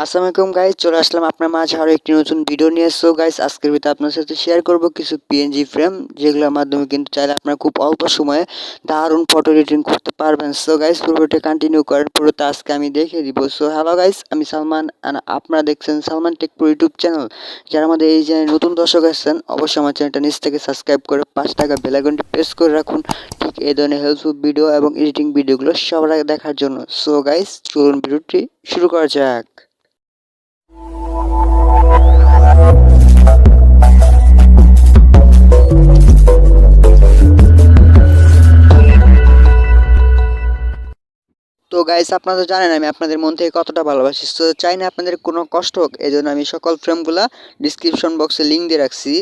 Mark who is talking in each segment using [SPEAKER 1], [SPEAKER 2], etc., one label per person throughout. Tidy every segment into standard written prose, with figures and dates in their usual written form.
[SPEAKER 1] আসসালামু আলাইকুম গাইস, চলে আসলাম আপনার মাঝে আরও একটি নতুন ভিডিও নিয়ে। সো গাইস, আজকের ভিডিওতে আপনার সাথে শেয়ার করব কিছু পিএনজি ফ্রেম, যেগুলোর মাধ্যমে কিন্তু চাইলে আপনারা খুব অল্প সময়ে দারুণ ফটো এডিটিং করতে পারবেন। সো গাইস, পুরোটা কন্টিনিউ করার পুরোটা আজকে আমি দেখিয়ে দিব। সো হ্যালো গাইস, আমি সালমান আর আপনারা দেখছেন Salman take pro YouTube channel. যারা আমাদের এই চ্যানেলে নতুন দর্শক আছেন, অবশ্যই আমার চ্যানেলটা নিচ থেকে সাবস্ক্রাইব করে 5 টাকা বেল আইকনটি প্রেস করে রাখুন, ঠিক এই ধরনের হেল্পফুল ভিডিও এবং এডিটিং ভিডিওগুলো সবার আগে দেখার জন্য। সো গাইস, চলুন ভিডিওটি শুরু করা যাক। তো গাইস, আপনারা তো জানেন আমি আপনাদের মন থেকে কতটা ভালোবাসি। সো চাই না আপনাদের কোনো কষ্ট হোক, এই জন্য আমি সকল ফ্রেমগুলা ডিসক্রিপশন বক্সে লিঙ্ক দিয়ে রাখছি,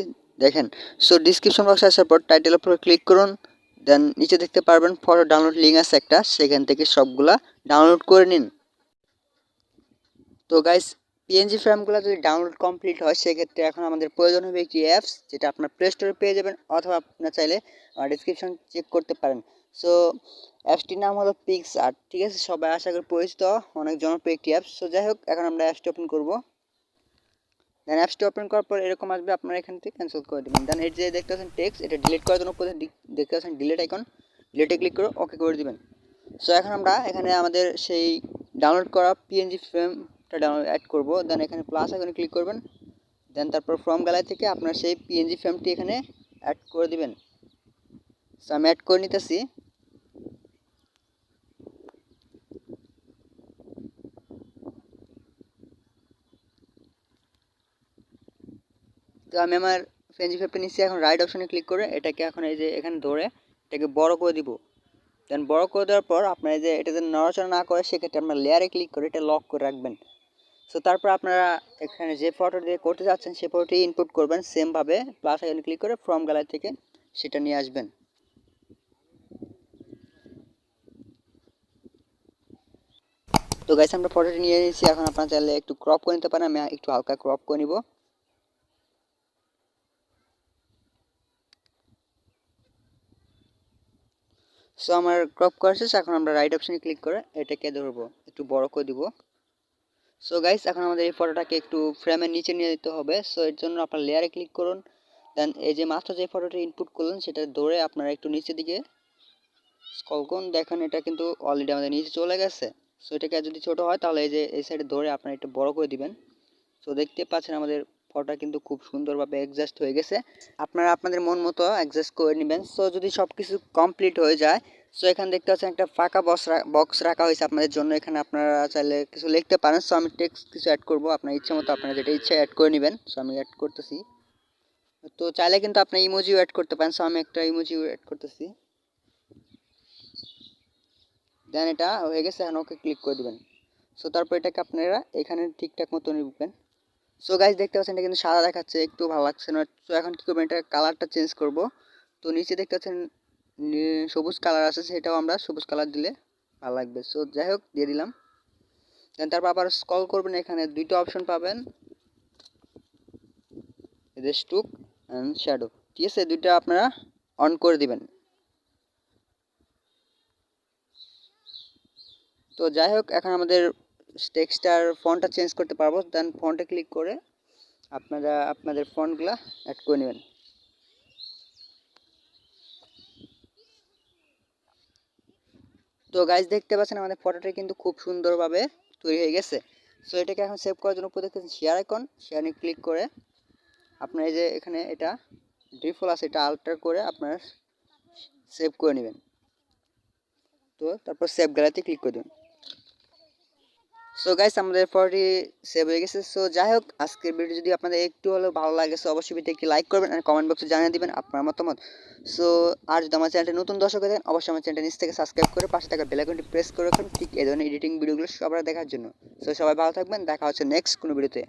[SPEAKER 1] দেখেন। সো ডিসক্রিপশন বক্সে আসার পর টাইটেলের উপর ক্লিক করুন, দেন নিচে দেখতে পারবেন ফটো ডাউনলোড লিঙ্ক আছে একটা, সেখান থেকে সবগুলা ডাউনলোড করে নিন। তো গাইস, পিএনজি ফ্রেমগুলো যদি ডাউনলোড কমপ্লিট হয়, সেক্ষেত্রে এখন আমাদের প্রয়োজন হবে একটি অ্যাপস, যেটা আপনার প্লে স্টোরে পেয়ে যাবেন, অথবা আপনার চাইলে ডিসক্রিপশন চেক করতে পারেন। সো অ্যাপসটির নাম হলো পিক্স আর্ট, ঠিক আছে? সবাই আশা করি পরিচিত, অনেক জনপ্রিয় একটি অ্যাপস। সো যাই হোক, এখন আমরা অ্যাপসটি ওপেন করব। দেন অ্যাপসটি ওপেন করার পর এরকম আসবে, আপনারা এখান থেকে ক্যান্সেল করে দেবেন। দেন এই যে দেখতে পাচ্ছেন টেক্সট, এটা ডিলিট করার জন্য উপরে দেখতে পাচ্ছেন ডিলিট আইকন, ডিলিটে ক্লিক করে ওকে করে দিবেন। সো এখন আমরা এখানে আমাদের সেই ডাউনলোড করা পিএনজি ফ্রেমটা ডাউনলোড অ্যাড করব। দেন এখানে প্লাস আইকনে ক্লিক করবেন, দেন তারপর ফ্রম গ্যালারি থেকে আপনার সেই পিএনজি ফ্রেমটি এখানে অ্যাড করে দিবেন। সো আমি অ্যাড করে নিতেছি। তো আমি আমার পিএনজি ফ্রেমটা নিচ্ছি, এখন রাইট অপশনে ক্লিক করে এটাকে এখন এই যে এখানে ধরে এটাকে বড় করে দিব। দেন বড় করে দেওয়ার পর আপনার এই যে এটা যদি নড়াচড়া না করে, সেক্ষেত্রে আপনার লেয়ারে ক্লিক করে এটা লক করে রাখবেন। সো তারপর আপনারা এখানে যে ফটো দিয়ে করতে যাচ্ছেন সেই ফটোটি ইনপুট করবেন সেমভাবে, প্লাস আইকনে ক্লিক করে ফ্রম গ্যালারি থেকে সেটা নিয়ে আসবেন। তো গাইস, আমরা ফটোটি নিয়ে নিয়েছি, এখন আপনারা চাইলে একটু ক্রপ করে নিতে পারেন, আমি একটু হালকা ক্রপ করে নিব। সো আমার ক্রপ করা শেষ, এখন আমরা রাইট অপশনে ক্লিক করে এটাকে ধরবো, একটু বড় করে দিব। সো গাইস, এখন আমাদের এই ফটোটাকে একটু ফ্রেমের নিচে নিয়ে যেতে হবে। সো এর জন্য আপনার লেয়ারে ক্লিক করুন, দেন এই যে মাত্র যে ফটোটি ইনপুট করলেন সেটা ধরে আপনারা একটু নিচের দিকে স্ক্রল করুন, দেখেন এটা কিন্তু অলরেডি আমাদের নিচে চলে গেছে। সো এটাকে যদি ছোট হয়, তাহলে এই যে এই সাইডে ধরে আপনারা একটু বড় করে দিবেন। সো দেখতে পাচ্ছেন আমাদের ফটোটা কিন্তু খুব সুন্দরভাবে অ্যাডজাস্ট হয়ে গেছে। আপনারা আপনাদের মন মতো অ্যাডজাস্ট করে নেবেন। সো যদি সব কিছু কমপ্লিট হয়ে যায়, সো এখানে দেখতে পাচ্ছেন একটা ফাঁকা বক্স রাখা হয়েছে আপনাদের জন্য, এখানে আপনারা চাইলে কিছু লিখতে পারেন। সো আমি টেক্সট কিছু অ্যাড করবো, আপনার ইচ্ছা মতো আপনারা যেটা ইচ্ছা অ্যাড করে নেবেন। সো আমি অ্যাড করতেছি। তো চাইলে কিন্তু আপনি ইমোজিও অ্যাড করতে পারেন। সো আমি একটা ইমোজিও অ্যাড করতেছি। দেন এটা হয়ে গেছে, এখন ওকে ক্লিক করে দেবেন। সো তারপর এটাকে আপনারা এখানে ঠিকঠাক মতো নিবেন। সো গাইস, দেখতে পাচ্ছেন এটা কিন্তু সাদা দেখাচ্ছে, একটু ভালো লাগছে না। সো এখন কী করবেন, এটা কালারটা চেঞ্জ করব। তো নিচে দেখতে পাচ্ছেন সবুজ কালার আছে, সেটাও আমরা সবুজ কালার দিলে ভালো লাগবে। সো যাই হোক, দিয়ে দিলাম। দেন তারপর আবার স্ক্রল করবেন, এখানে দুইটা অপশন পাবেন, স্ট্রোক অ্যান্ড শ্যাডো, ঠিক আছে? দুইটা আপনারা অন করে দিবেন। তো যাই হোক, এখন আমাদের টেক্সটার ফন্টটা চেঞ্জ করতে পারবো। দেন ফন্টে ক্লিক করে আপনারা আপনাদের ফন্টগুলা অ্যাড করে নেবেন। তো গাইস, দেখতে পাচ্ছেন আমাদের ফটোটা কিন্তু খুব সুন্দরভাবে তৈরি হয়ে গেছে। সো এটাকে এখন সেভ করার জন্য উপরে দেখতেছেন শেয়ার আইকন, শেয়ারে ক্লিক করে আপনার এই যে এখানে এটা ডিফল্ট আছে, এটা আল্টার করে আপনারা সেভ করে নেবেন। তো তারপর সেভ গ্যালারিতে ক্লিক করে দেবেন। সো গাইস, আমাদের ফটোটি সেভ হয়ে গেছে। সো যাই হোক, আজকের ভিডিও যদি আপনাদের একটু হলেও ভালো লাগে, সো অবশ্যই ভিডিও একটি লাইক করবেন আর কমেন্ট বক্সে জানিয়ে দিবেন আপনার মতামত। সো আর যদি আমার চ্যানেলটি নতুন দর্শক হয়ে থাকেন, অবশ্যই আমার চ্যানেলটি নিচ থেকে সাবস্ক্রাইব করে পাশে থাকা বেল আইকনটি প্রেস করে রাখুন, ঠিক এই ধরনের এডিটিং ভিডিওগুলো সবার দেখার জন্য। সো সবাই ভালো থাকবেন, দেখা হচ্ছে নেক্সট কোনো ভিডিওতে।